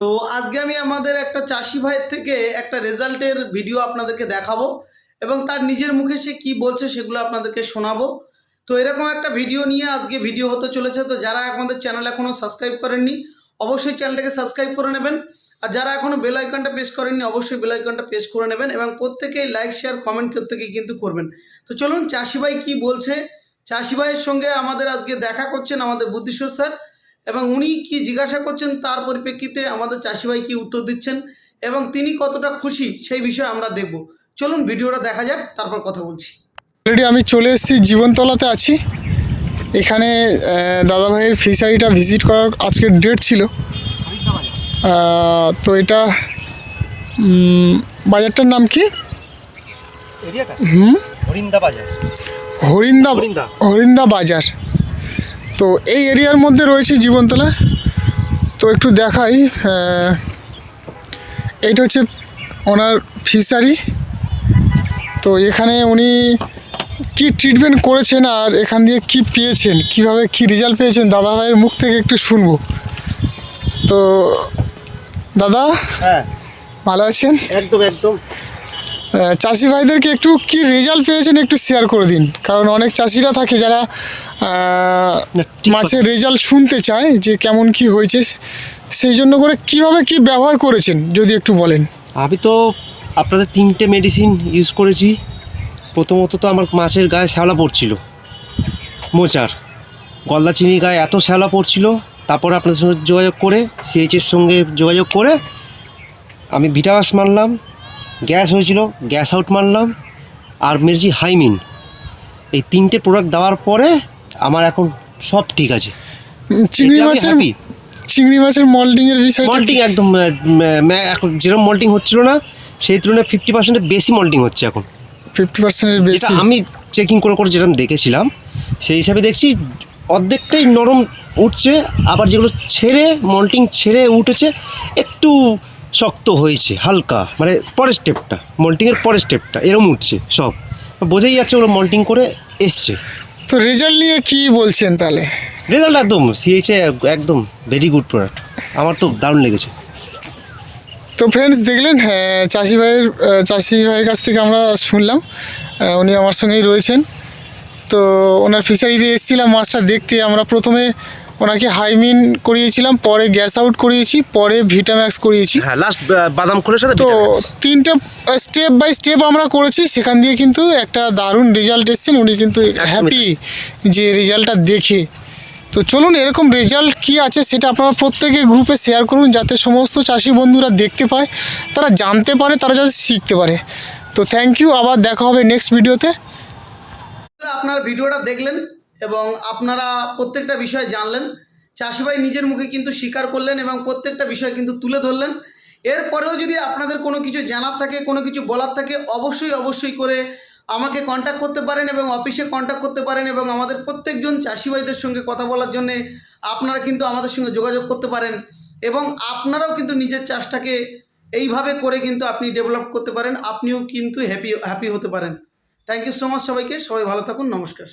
তো আজকে আমি আমাদের একটা চাষি ভাইয়ের থেকে একটা রেজাল্টের ভিডিও আপনাদেরকে দেখাবো এবং তার নিজের মুখে সে কি বলছে সেগুলো আপনাদেরকে শোনাবো। তো এরকম একটা ভিডিও নিয়ে আজকে ভিডিও হতে চলেছে। তো যারা আমাদের চ্যানেল এখনও সাবস্ক্রাইব করেননি অবশ্যই চ্যানেলটাকে সাবস্ক্রাইব করে নেবেন, আর যারা এখনও বেল আইকনটা প্রেস করেননি অবশ্যই বেল আইকনটা প্রেস করে নেবেন এবং প্রত্যেকেই লাইক শেয়ার কমেন্ট প্রত্যেকেই কিন্তু করবেন। তো চলুন চাষি ভাই কী বলছে, চাষি ভাইয়ের সঙ্গে আমাদের আজকে দেখা করছেন আমাদের বুদ্ধিশ্বর স্যার, এবং উনি কি জিজ্ঞাসা করছেন তার পরিপ্রেক্ষিতে আমাদের চাষি ভাই কি উত্তর দিচ্ছেন এবং তিনি কতটা খুশি সেই বিষয়ে আমরা দেখব। চলুন ভিডিওটা দেখা যাক, তারপর কথা বলছি। অলরেডি আমি চলে এসেছি জীবনতলাতে আছি। এখানে দাদাভাইয়ের ফিশারিটা ভিজিট করার আজকের ডেট ছিল। তো এটা বাজারটার নাম কি? হরিন্দা বাজার। তো এই এরিয়ার মধ্যে রয়েছে জীবনতলা। তো একটু দেখাই, এইটা হচ্ছে ওনার ফিশারি। তো এখানে উনি কি ট্রিটমেন্ট করেছেন আর এখান দিয়ে কি পেয়েছেন, কিভাবে কি রেজাল্ট পেয়েছেন দাদাভাইয়ের মুখ থেকে একটু শুনবো। তো দাদা, হ্যাঁ, ভালো আছেন? একদম একদম। চাষি ভাইদেরকে একটু কি রেজাল্ট পেয়েছেন একটু শেয়ার করে দিন, কারণ অনেক চাষিরা থাকে যারা মাছের রেজাল্ট শুনতে চায় যে কেমন কি হয়েছে, সেই জন্য করে কিভাবে কি ব্যবহার করেছেন যদি একটু বলেন। আমি তো আপনাদের 3টে মেডিসিন ইউজ করেছি। প্রথমত তো আমার মাছের গায়ে শ্যাওলা পড়ছিল, মোচার গলদা চিনির গায়ে এত শ্যাওলা পড়ছিল। তারপরে আপনাদের সঙ্গে যোগাযোগ করে সিএইচের সঙ্গে যোগাযোগ করে আমি ভিটাবাস মারলাম, গ্যাস হয়েছিল গ্যাস আউট মারলাম, আর মেরেছি হাইমিন। এই 3টে প্রোডাক্ট দেওয়ার পরে আমার এখন সব ঠিক আছে। চিংড়ি মাছের মল্টিংয়ের বিষয়, মল্টিং একদম এখন যেরকম মল্টিং হচ্ছিল না সেই তুলনায় 50%-এর বেশি মল্টিং হচ্ছে এখন। 50%-এর বেশি? আমি চেকিং করে করে যেরকম দেখেছিলাম সেই হিসাবে দেখছি অর্ধেকটাই নরম উঠছে, আবার যেগুলো ছেড়ে মল্টিং ছেড়ে উঠেছে একটু শক্ত হয়েছে হালকা, মানে পরের স্টেপটা মল্টিংয়ের পরের স্টেপটা এরকম উঠছে। সব বোঝাই যাচ্ছে ওগুলো মল্টিং করে এসছে। তো রেজাল্ট নিয়ে কি বলছেন তাহলে? রেজাল্ট একদম সিএইচে একদম ভেরি গুড প্রোডাক্ট, আমার তো দারুণ লেগেছে। তো ফ্রেন্ডস দেখলেন, চাষি ভাইয়ের কাছ থেকে আমরা শুনলাম, উনি আমার সঙ্গেই রয়েছেন। তো ওনার ফিশারিতে এসেছিলাম মাছটা দেখতে। আমরা প্রথমে ওনাকে হাইমিন করিয়েছিলাম, পরে গ্যাস আউট করিয়েছি, পরে ভিটাম্যাক্স করিয়েছি। হ্যাঁ, লাস্ট বাদাম খোলের সাথে। তো 3টে স্টেপ বাই স্টেপ আমরা করেছি, সেখান দিয়ে কিন্তু একটা দারুণ রেজাল্ট এসেছেন। উনি কিন্তু হ্যাপি যে রেজাল্টটা দেখে। তো চলুন এরকম রেজাল্ট কি আছে সেটা আপনারা প্রত্যেকে গ্রুপে শেয়ার করুন, যাতে সমস্ত চাষি বন্ধুরা দেখতে পায়, তারা জানতে পারে, তারা যাতে শিখতে পারে। তো থ্যাংক ইউ, আবার দেখা হবে নেক্সট ভিডিওতে। আপনারা ভিডিওটা দেখলেন এবং আপনারা প্রত্যেকটা বিষয় জানলেন। চাষি ভাই নিজের মুখে কিন্তু স্বীকার করলেন এবং প্রত্যেকটা বিষয় কিন্তু তুলে ধরলেন। এরপরেও যদি আপনাদের কোনো কিছু জানার থাকে, কোনো কিছু বলার থাকে, অবশ্যই করে আমাকে কন্ট্যাক্ট করতে পারেন এবং অফিসে কন্ট্যাক্ট করতে পারেন এবং আমাদের প্রত্যেকজন চাষি ভাইদের সঙ্গে কথা বলার জন্যে আপনারা কিন্তু আমাদের সঙ্গে যোগাযোগ করতে পারেন এবং আপনারাও কিন্তু নিজের চাষটাকে এইভাবে করে কিন্তু আপনি ডেভেলপ করতে পারেন, আপনিও কিন্তু হ্যাপি হতে পারেন। থ্যাংক ইউ সো মাচ সবাইকে, সবাই ভালো থাকুন, নমস্কার।